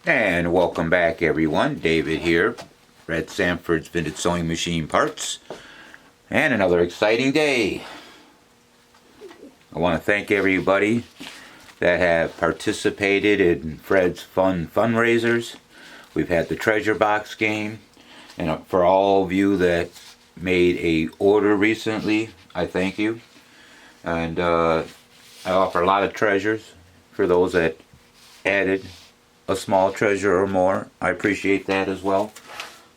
And welcome back, everyone. David here, Red Sanford's Vintage Sewing Machine Parts, and another exciting day. I want to thank everybody that have participated in Fred's Fun fundraisers. We've had the treasure box game, and for all of you that made a order recently, I thank you. And I offer a lot of treasures for those that added a small treasure or more. I appreciate that as well.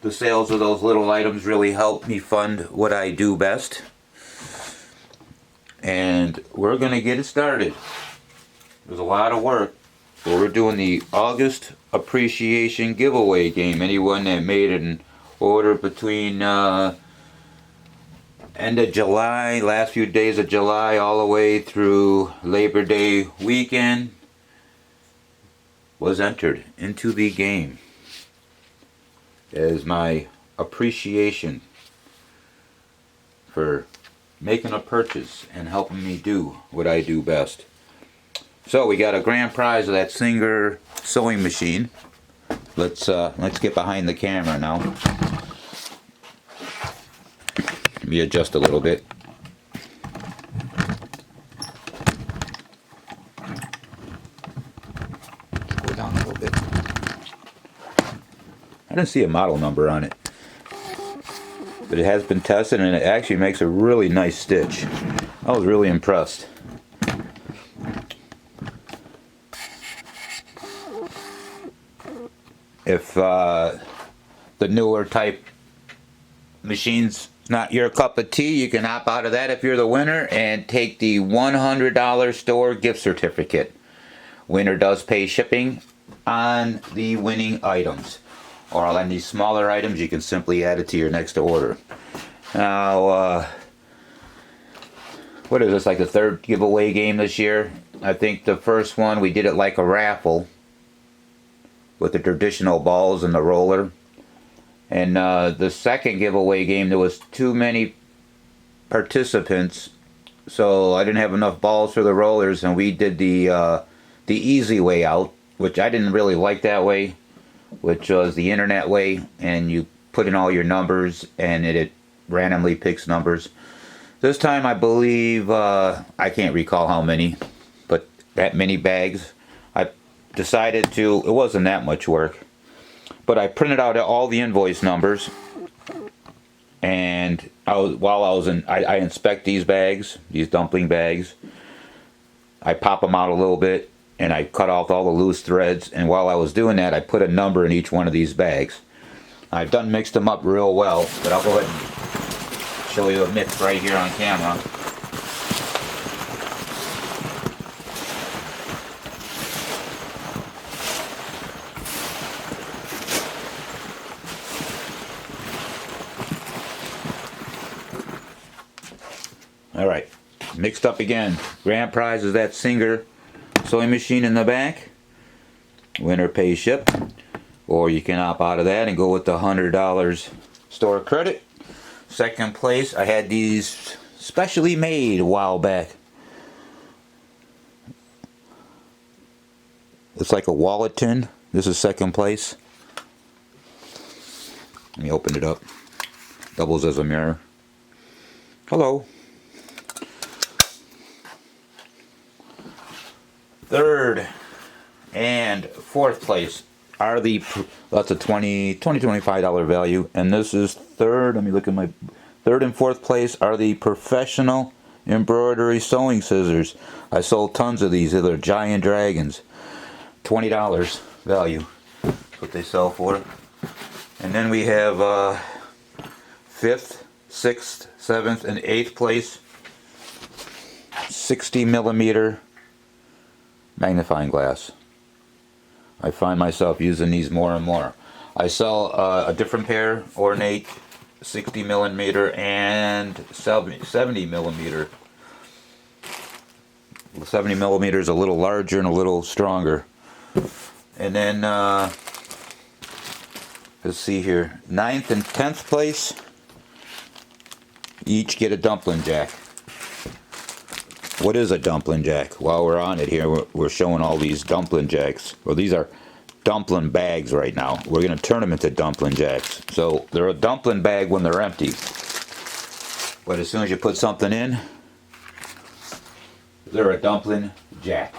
The sales of those little items really help me fund what I do best. And we're going to get it started. There's a lot of work. But we're doing the August Appreciation Giveaway game. Anyone that made an order between end of July, last few days of July, all the way through Labor Day weekend, was entered into the game as my appreciation for making a purchase and helping me do what I do best. So we got a grand prize of that Singer sewing machine. Let's get behind the camera now. Let me adjust a little bit. Down a little bit. I didn't see a model number on it, but it has been tested and it actually makes a really nice stitch. I was really impressed. If the newer type machine's not your cup of tea, you can opt out of that if you're the winner and take the $100 store gift certificate. Winner does pay shipping on the winning items. Or on these smaller items, you can simply add it to your next order. Now, what is this, like the third giveaway game this year? I think the first one, we did it like a raffle with the traditional balls and the roller. And the second giveaway game, there was too many participants, so I didn't have enough balls for the rollers, and we did the easy way out, which I didn't really like that way, which was the internet way, and you put in all your numbers and it randomly picks numbers. This time I believe, I can't recall how many, but that many bags. I decided to, it wasn't that much work, but I printed out all the invoice numbers, and I inspect these bags, these dumpling bags. I pop them out a little bit, and I cut off all the loose threads, and while I was doing that, I put a number in each one of these bags. I've done mixed them up real well, but I'll go ahead and show you a mix right here on camera. Alright, mixed up again. Grand prize is that Singer sewing machine in the back. Winner pays ship. Or you can opt out of that and go with the $100 store credit. Second place, I had these specially made a while back. It's like a wallet tin. This is second place. Let me open it up. Doubles as a mirror. Hello. Third and fourth place are that's a $25 value, and this is third. Let me look at my third and fourth place are the professional embroidery sewing scissors. I sold tons of these. They're giant dragons. $20 value. That's what they sell for. And then we have fifth, sixth, seventh, and eighth place 60mm magnifying glass. I find myself using these more and more. I sell a different pair, ornate 60mm and 70mm. The 70mm is a little larger and a little stronger. And then let's see here, 9th and 10th place each get a dumpling jack. What is a dumpling jack? While we're on it here, we're showing all these dumpling jacks. Well, these are dumpling bags right now. We're going to turn them into dumpling jacks. So they're a dumpling bag when they're empty. But as soon as you put something in, they're a dumpling jack.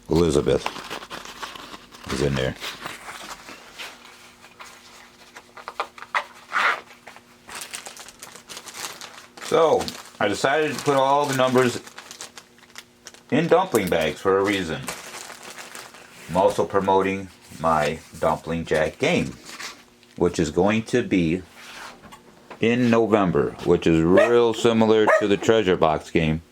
Elizabeth is in there. So I decided to put all the numbers in dumpling bags for a reason. I'm also promoting my dumpling jack game, which is going to be in November, which is real similar to the treasure box game.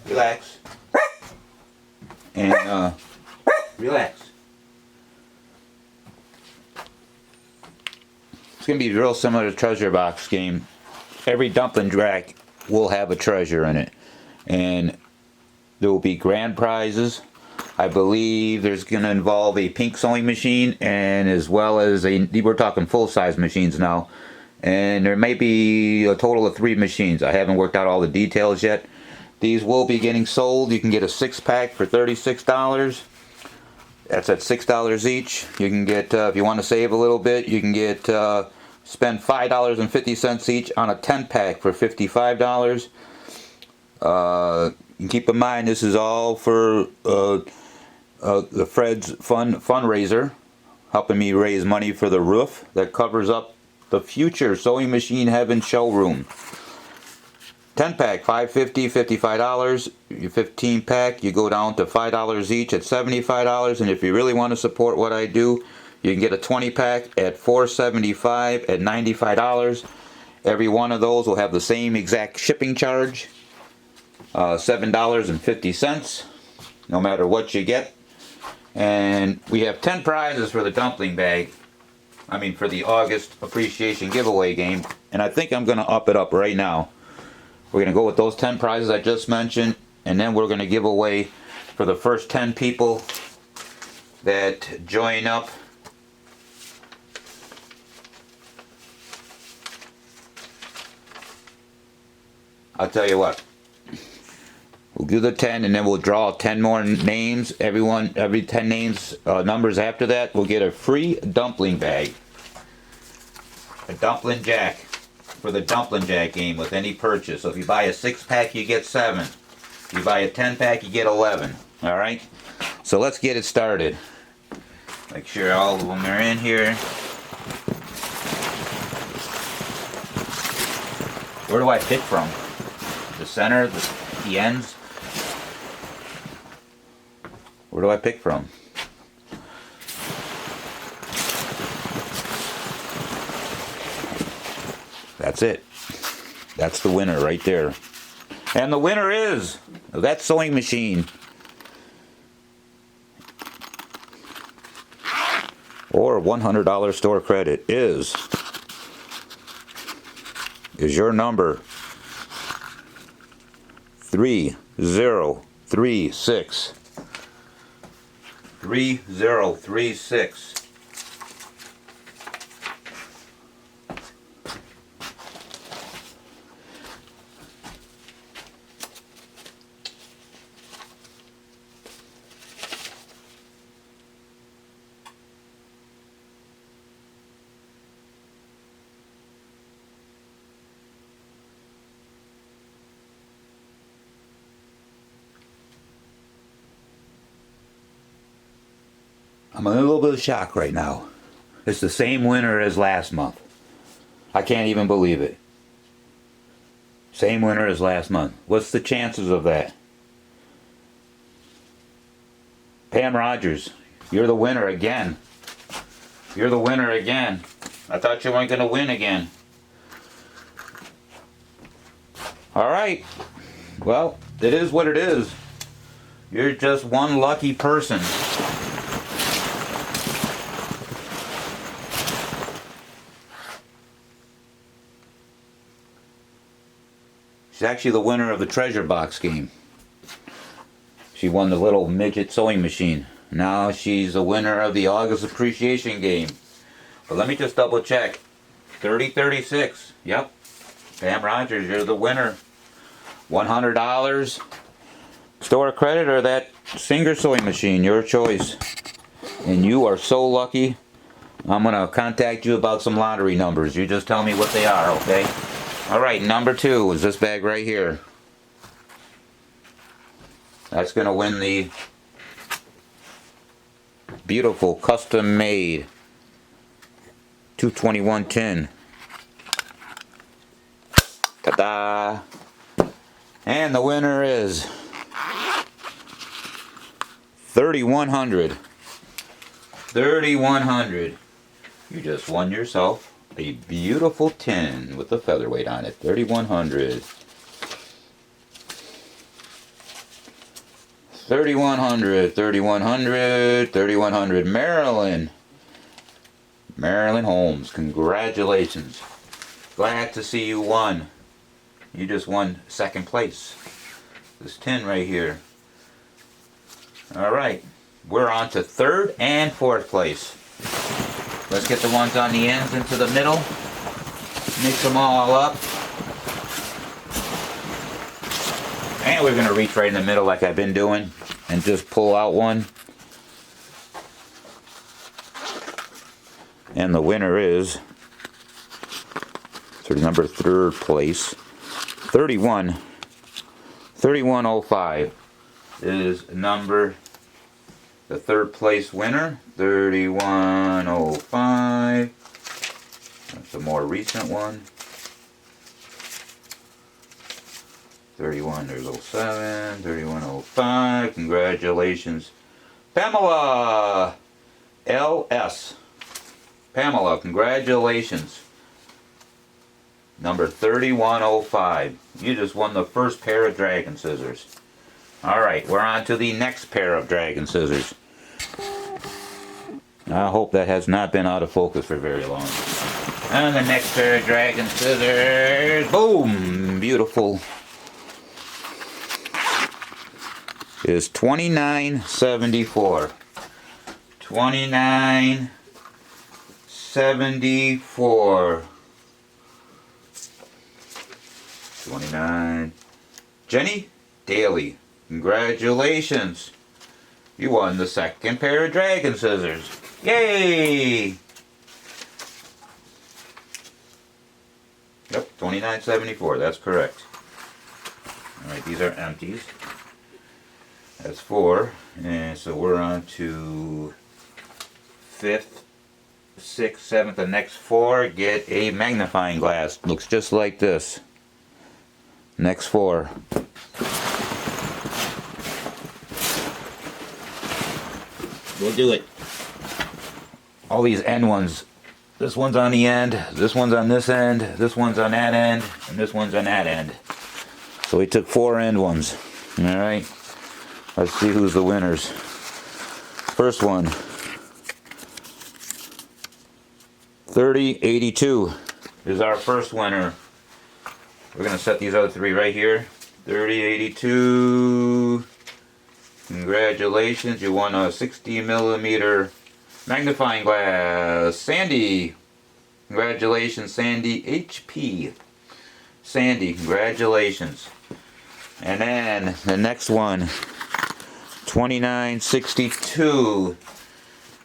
Relax. And relax. It's going to be real similar to treasure box game. Every dumpling jack will have a treasure in it. And there will be grand prizes. I believe there's going to involve a pink sewing machine, and as well as we're talking full-size machines now. And there may be a total of 3 machines. I haven't worked out all the details yet. These will be getting sold. You can get a 6-pack for $36. That's at $6 each. You can get, if you want to save a little bit, you can get spend $5.50 each on a 10-pack for $55. And keep in mind, this is all for the Fred's fundraiser, helping me raise money for the roof that covers up the future Sewing Machine Heaven showroom. 10-pack, $5.50, $55. Your 15-pack, you go down to $5 each at $75. And if you really want to support what I do, you can get a 20-pack at $4.75 at $95. Every one of those will have the same exact shipping charge, $7.50, no matter what you get. And we have 10 prizes for the dumpling bag. I mean, for the August appreciation giveaway game. And I think I'm going to up it up right now. We're going to go with those 10 prizes I just mentioned, and then we're going to give away for the first 10 people that join up. I'll tell you what. We'll do the 10, and then we'll draw 10 more names. Every 10 names, numbers after that, we'll get a free dumpling bag. A dumpling jack for the dumpling jack game with any purchase. So if you buy a 6-pack, you get 7. If you buy a 10-pack, you get 11. All right? So let's get it started. Make sure all of them are in here. Where do I pick from? The center, the ends? Where do I pick from? That's it. That's the winner right there. And the winner is that sewing machine. Or $100 store credit is your number 3036. 3036. I'm in a little bit of shock right now. It's the same winner as last month. I can't even believe it. Same winner as last month. What's the chances of that? Pam Rogers, you're the winner again. You're the winner again. I thought you weren't going to win again. Alright. Well, it is what it is. You're just one lucky person. She's actually the winner of the treasure box game. She won the little midget sewing machine. Now she's the winner of the August appreciation game. But let me just double check. 3036. Yep. Pam Rogers, you're the winner. $100 store credit or that Singer sewing machine, your choice. And you are so lucky. I'm going to contact you about some lottery numbers. You just tell me what they are, okay? Alright, number 2 is this bag right here. That's going to win the beautiful custom made 221 tin. Ta-da! And the winner is 3,100. 3,100. You just won yourself a beautiful tin with a featherweight on it. 3,100. 3,100. 3,100. 3,100. Marilyn. Marilyn Holmes. Congratulations. Glad to see you won. You just won second place. This tin right here. Alright. We're on to third and fourth place. Let's get the ones on the ends into the middle. Mix them all up. And we're going to reach right in the middle like I've been doing. And just pull out one. And the winner is, so number third place, 3105 is number, the third place winner, 3105. That's a more recent one. 31, there's 07, 3105. Congratulations, Pamela LS. Pamela, congratulations. Number 3105. You just won the first pair of dragon scissors. Alright, we're on to the next pair of dragon scissors. I hope that has not been out of focus for very long. And the next pair of dragon scissors. Boom! Beautiful. Is 2974. 2974. 29. Jenny Daly, congratulations. You won the second pair of dragon scissors. Yay! Yep, 2974, that's correct. Alright, these are empties. That's 4. And so we're on to 5th, 6th, 7th, the next 4. Get a magnifying glass. Looks just like this. Next 4. We'll do it. All these end ones. This one's on the end, this one's on this end, this one's on that end, and this one's on that end. So we took 4 end ones. Alright. Let's see who's the winners. First one. 3082 is our first winner. We're going to set these other 3 right here. 3082. Congratulations, you won a 60mm magnifying glass. Sandy. Congratulations, Sandy HP. Sandy, congratulations. And then the next one, 2962.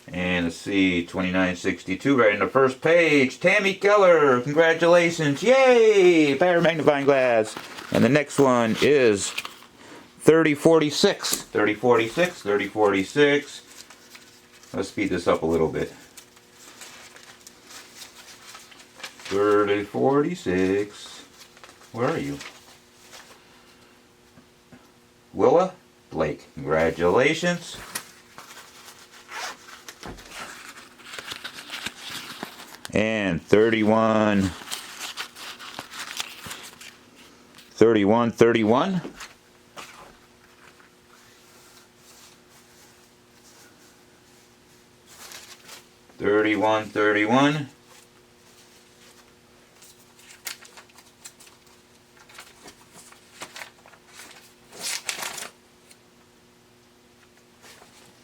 And let's see, 2962, right in the first page. Tammy Keller, congratulations, yay! Pair of magnifying glass. And the next one is 3046. 3046, 3046. Let's speed this up a little bit. 3046. Where are you? Willa Blake, congratulations. And 31. 3131.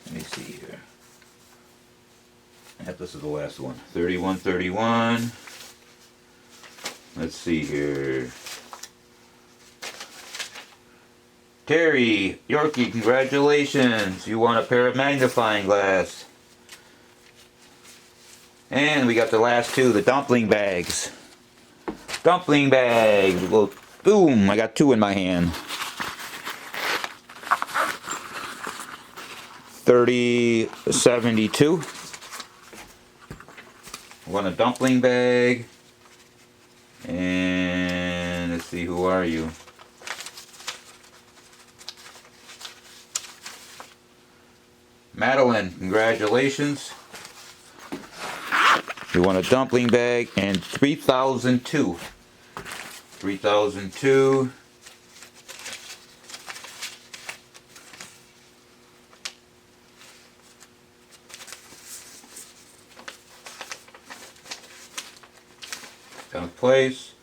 Let me see here. Yep, this is the last one. 3131. Let's see here. Terry, Yorkie, congratulations. You won a pair of magnifying glass. And we got the last two, the dumpling bags. Dumpling bags. Well, boom, I got two in my hand. 3072. Won a dumpling bag. And let's see, who are you? Madeline, congratulations. You won a dumpling bag and 3002. 3002. Down place.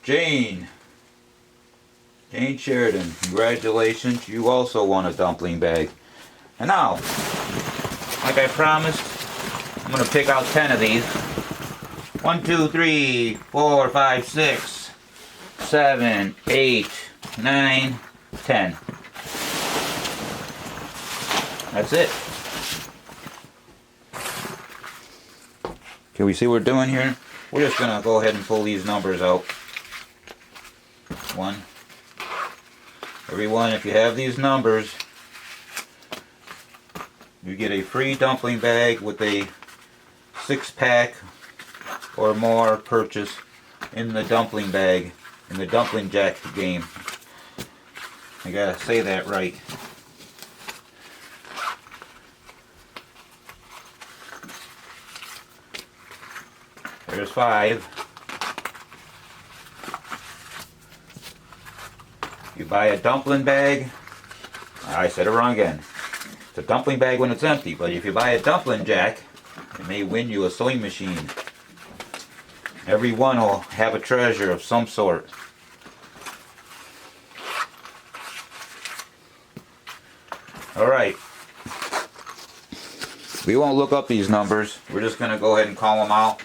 Jane Sheridan, congratulations. You also won a dumpling bag. And now, like I promised, I'm going to pick out 10 of these. 1, 2, 3, 4, 5, 6, 7, 8, 9, 10. That's it. Can we see what we're doing here? We're just going to go ahead and pull these numbers out. 1. Everyone, if you have these numbers, you get a free dumpling bag with a 6-pack or more purchase in the dumpling bag, in the Dumpling Jack game. I gotta say that right. There's 5. You buy a dumpling bag. I said it wrong again. It's a dumpling bag when it's empty, but if you buy a dumpling jack, it may win you a sewing machine. Every one will have a treasure of some sort. Alright. We won't look up these numbers. We're just going to go ahead and call them out.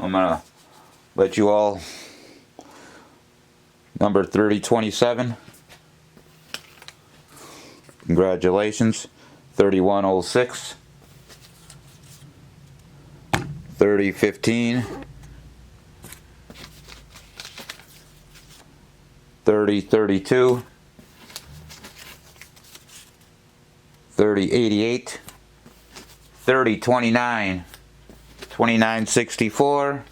I'm going to let you all. Number 3027. Congratulations. 3106. 3015. 3032. 3088. 3029. 2964.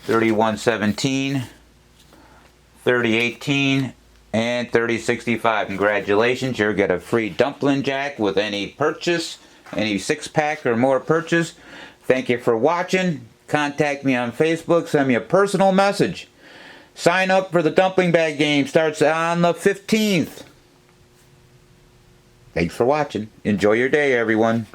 3117. 3018 and 3065. Congratulations, you'll get a free dumpling jack with any purchase, any 6-pack or more purchase. Thank you for watching. Contact me on Facebook, send me a personal message. Sign up for the dumpling bag game, starts on the 15th. Thanks for watching. Enjoy your day, everyone.